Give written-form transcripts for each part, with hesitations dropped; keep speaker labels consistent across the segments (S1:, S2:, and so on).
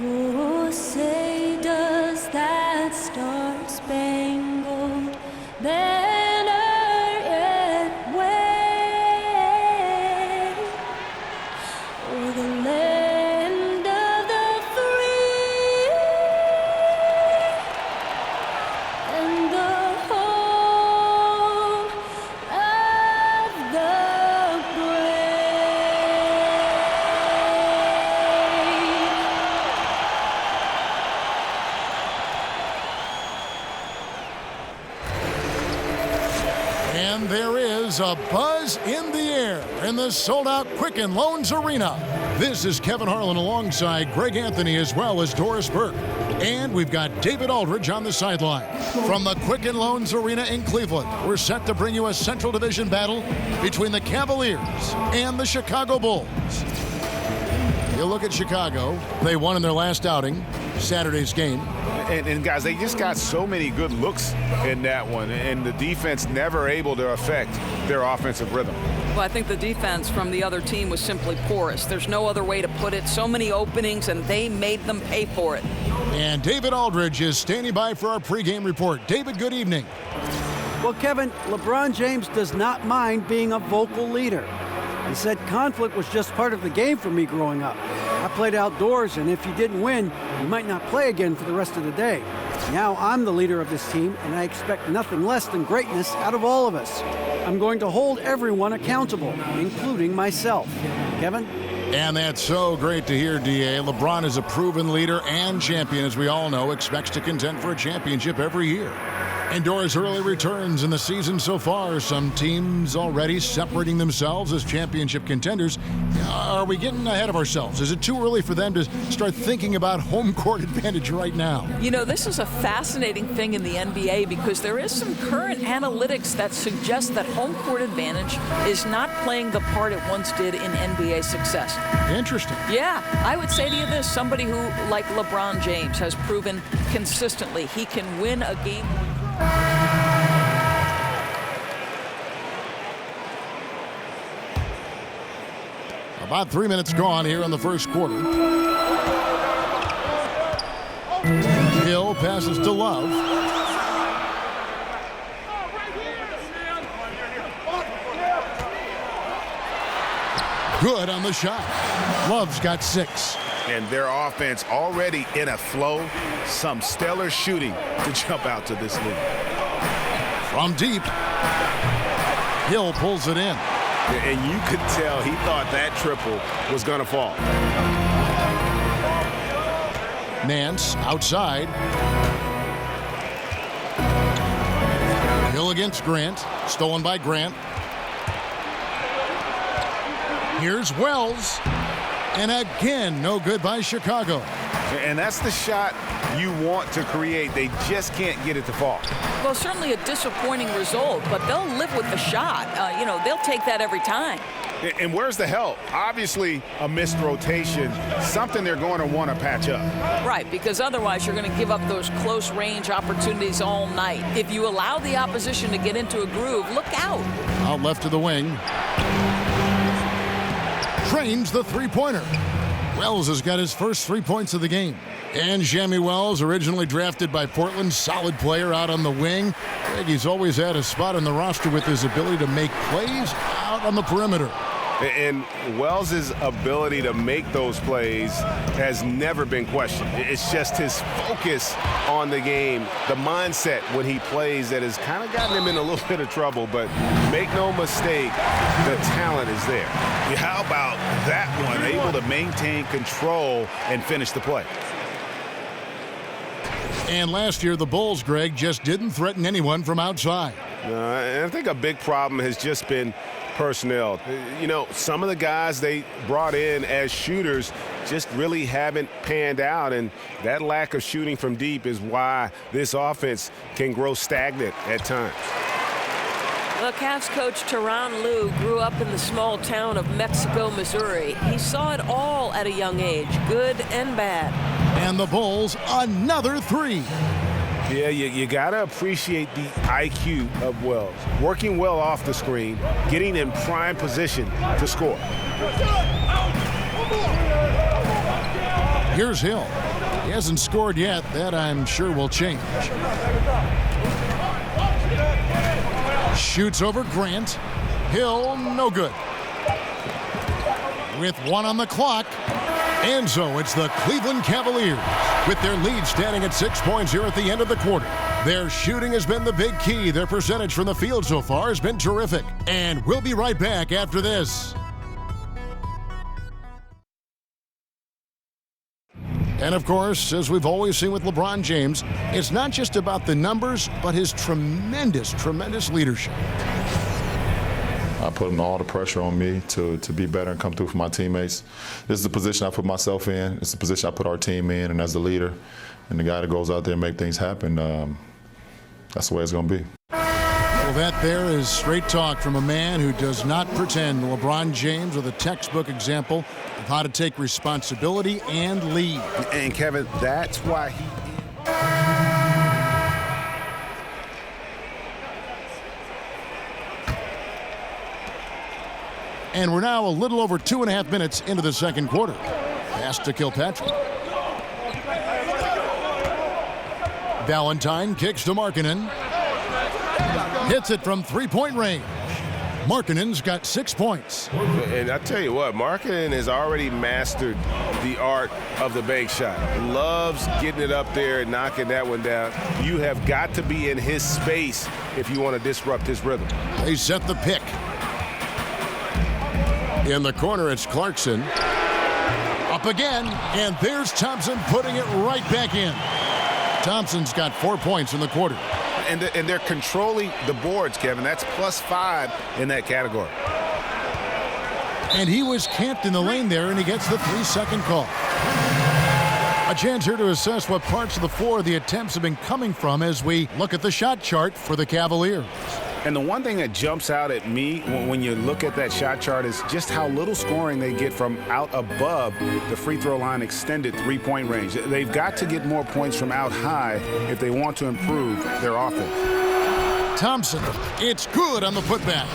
S1: Oh, say does that star-spangled banner yet wave o'er the land of the free and the home of the
S2: And there is a buzz in the air in the sold-out Quicken Loans Arena. This is Kevin Harlan alongside Greg Anthony as well as Doris Burke. And we've got David Aldridge on the sideline. From the Quicken Loans Arena in Cleveland, we're set to bring you a Central Division battle between the Cavaliers and the Chicago Bulls. You look at Chicago, they won in their last outing, Saturday's game.
S3: And guys, they just got so many good looks in that one, and the defense never able to affect their offensive rhythm.
S4: Well, I think the defense from the other team was simply porous. There's no other way to put it. So many openings, and they made them pay for it.
S2: And David Aldridge is standing by for our pregame report. David, good evening.
S5: Well, Kevin, LeBron James does not mind being a vocal leader. He said conflict was just part of the game for me growing up. I played outdoors, and if you didn't win, you might not play again for the rest of the day. Now I'm the leader of this team, and I expect nothing less than greatness out of all of us. I'm going to hold everyone accountable, including myself. Kevin?
S2: And that's so great to hear, D.A. LeBron is a proven leader and champion, as we all know, expects to contend for a championship every year. And Doris, early returns in the season so far. Some teams already separating themselves as championship contenders. Are we getting ahead of ourselves? Is it too early for them to start thinking about home court advantage right now?
S4: You know, this is a fascinating thing in the NBA because there is some current analytics that suggest that home court advantage is not playing the part it once did in NBA success.
S2: Interesting.
S4: Yeah, I would say to you this, somebody who, like LeBron James, has proven consistently he can win a game.
S2: About 3 minutes gone here in the first quarter. Hill passes to Love. Good on the shot. Love's got 6.
S3: And their offense already in a flow. Some stellar shooting to jump out to this lead.
S2: From deep, Hill pulls it in.
S3: And you could tell he thought that triple was going to fall.
S2: Nance outside. Hill against Grant. Stolen by Grant. Here's Wells. And again, no good by Chicago.
S3: And that's the shot you want to create. They just can't get it to fall.
S4: Well, certainly a disappointing result, but they'll live with the shot. They'll take that every time.
S3: And where's the help? Obviously, a missed rotation, something they're going to want to patch up.
S4: Right, because otherwise you're going to give up those close-range opportunities all night. If you allow the opposition to get into a groove, look out.
S2: Out left to the wing. Trains the three-pointer. Wells has got his first 3 points of the game. And Jamie Wells, originally drafted by Portland, solid player out on the wing. He's always had a spot on the roster with his ability to make plays out on the perimeter.
S3: And Wells' ability to make those plays has never been questioned. It's just his focus on the game, the mindset when he plays that has kind of gotten him in a little bit of trouble. But make no mistake, the talent is there. How about that one? Able to maintain control and finish the play.
S2: And last year, the Bulls, Greg, just didn't threaten anyone from outside.
S3: And I think a big problem has just been personnel. Some of the guys they brought in as shooters just really haven't panned out, and that lack of shooting from deep is why this offense can grow stagnant at times.
S6: Well, Cavs coach Tyronn Lue grew up in the small town of Mexico, Missouri. He saw it all at a young age, good and bad.
S2: And the Bulls, another 3.
S3: Yeah, you got to appreciate the IQ of Wells. Working well off the screen, getting in prime position to score.
S2: Here's Hill. He hasn't scored yet. That, I'm sure, will change. Shoots over Grant. Hill, no good. With 1 on the clock. And so it's the Cleveland Cavaliers with their lead standing at 6 points here at the end of the quarter. Their shooting has been the big key. Their percentage from the field so far has been terrific. And we'll be right back after this. And of course, as we've always seen with LeBron James, it's not just about the numbers, but his tremendous, tremendous leadership.
S7: I put all the pressure on me to be better and come through for my teammates. This is the position I put myself in. It's the position I put our team in. And as the leader and the guy that goes out there and make things happen, that's the way it's going to be.
S2: Well, that there is straight talk from a man who does not pretend. LeBron James with a textbook example of how to take responsibility and lead.
S3: And Kevin, that's why he...
S2: And we're now a little over 2.5 minutes into the second quarter. Pass to Kilpatrick. Valentine kicks to Markkanen. Hits it from three-point range. Markkanen's got 6 points.
S3: And I tell you what, Markkanen has already mastered the art of the bank shot. Loves getting it up there and knocking that one down. You have got to be in his space if you want to disrupt his rhythm.
S2: They set the pick. In the corner, it's Clarkson. Up again, and there's Thompson putting it right back in. Thompson's got 4 points in the quarter.
S3: And they're controlling the boards, Kevin. That's +5 in that category.
S2: And he was camped in the lane there, and he gets the 3-second call. A chance here to assess what parts of the floor the attempts have been coming from as we look at the shot chart for the Cavaliers.
S8: And the one thing that jumps out at me when you look at that shot chart is just how little scoring they get from out above the free throw line extended three-point range. They've got to get more points from out high if they want to improve their offense.
S2: Thompson, it's good on the putback.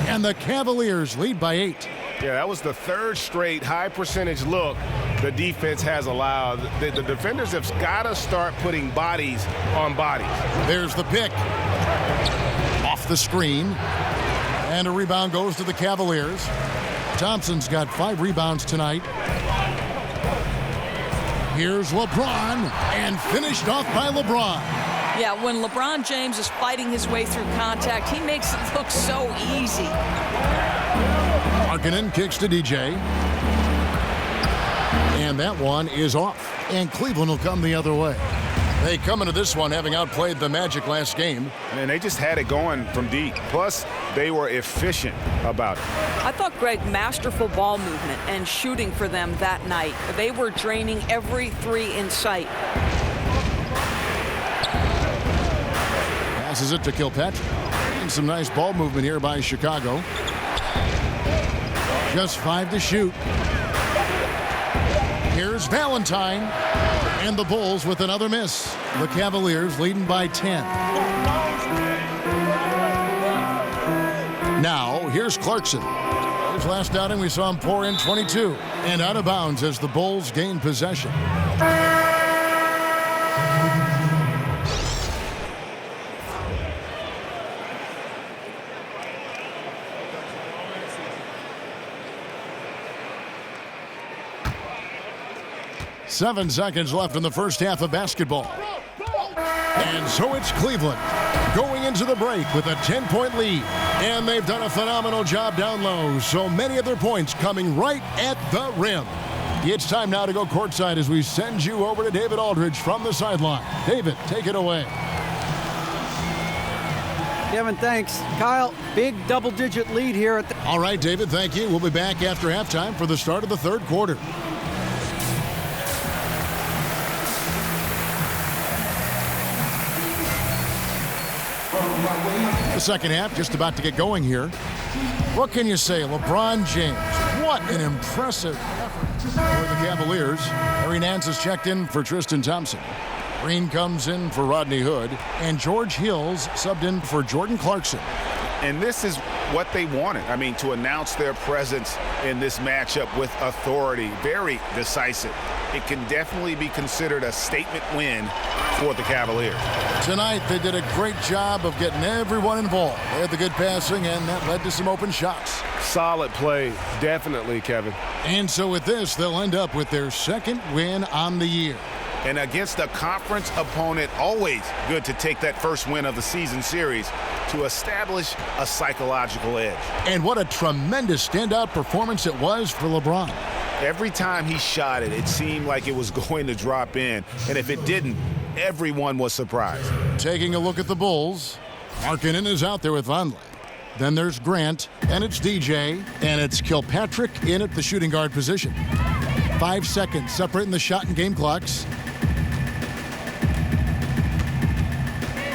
S2: And the Cavaliers lead by 8.
S3: Yeah, that was the third straight high percentage look the defense has allowed. The defenders have got to start putting bodies on bodies.
S2: There's the pick. Off the screen. And a rebound goes to the Cavaliers. Thompson's got 5 rebounds tonight. Here's LeBron, and finished off by LeBron.
S4: Yeah, when LeBron James is fighting his way through contact, he makes it look so easy.
S2: Markkanen kicks to DJ. And that one is off. And Cleveland will come the other way. They come into this one having outplayed the Magic last game.
S8: And they just had it going from deep. Plus, they were efficient about it.
S4: I thought, Greg, masterful ball movement and shooting for them that night. They were draining every 3 in sight.
S2: Passes it to Kilpatrick. And some nice ball movement here by Chicago. Just 5 to shoot. Here's Valentine. And the Bulls with another miss. The Cavaliers leading by 10. Now, here's Clarkson. His last outing, we saw him pour in 22. And out of bounds as the Bulls gain possession. Seven seconds left in the first half of basketball. And so it's Cleveland going into the break with a 10-point lead. And they've done a phenomenal job down low. So many of their points coming right at the rim. It's time now to go courtside as we send you over to David Aldridge from the sideline. David, take it away.
S5: Kevin, thanks. Kyle, big double-digit lead here at the...
S2: All right, David, thank you. We'll be back after halftime for the start of the third quarter. The second half just about to get going here. What can you say? LeBron James. What an impressive effort for the Cavaliers. Harry Nance has checked in for Tristan Thompson. Green comes in for Rodney Hood. And George Hills subbed in for Jordan Clarkson.
S8: And this is what they wanted. I mean, to announce their presence in this matchup with authority. Very decisive. it can definitely be considered a statement win for the Cavaliers.
S2: Tonight, they did a great job of getting everyone involved. They had the good passing, and that led to some open shots.
S3: Solid play, definitely, Kevin.
S2: And so with this, they'll end up with their second win on the year.
S8: And against a conference opponent, always good to take that first win of the season series to establish a psychological edge.
S2: And what a tremendous standout performance it was for LeBron.
S8: Every time he shot it, it seemed like it was going to drop in. And if it didn't, everyone was surprised.
S2: Taking a look at the Bulls, Markkanen is out there with Vonleh. Then there's Grant, and it's DJ, and it's Kilpatrick in at the shooting guard position. 5 seconds separating the shot and game clocks.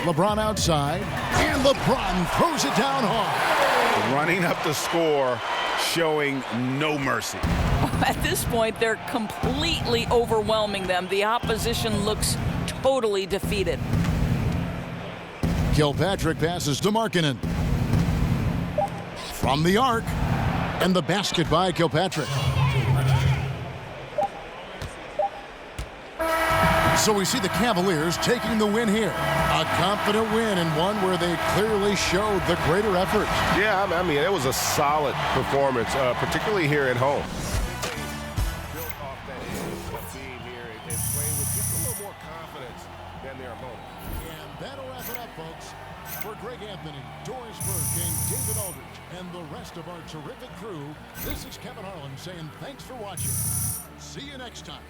S2: LeBron outside, and LeBron throws it down hard.
S8: Running up the score, showing no mercy.
S4: At this point, they're completely overwhelming them. The opposition looks totally defeated.
S2: Kilpatrick passes to Markkanen. From the arc, and the basket by Kilpatrick. So we see the Cavaliers taking the win here. A confident win, and one where they clearly showed the greater effort.
S3: Yeah, I mean, it was a solid performance, particularly here at home. Built off that team here and playing with just a little more confidence than their opponent.
S2: And that'll wrap it up, folks. For Greg Anthony, Doris Burke, and David Aldridge, and the rest of our terrific crew, this is Kevin Harlan saying thanks for watching. See you next time.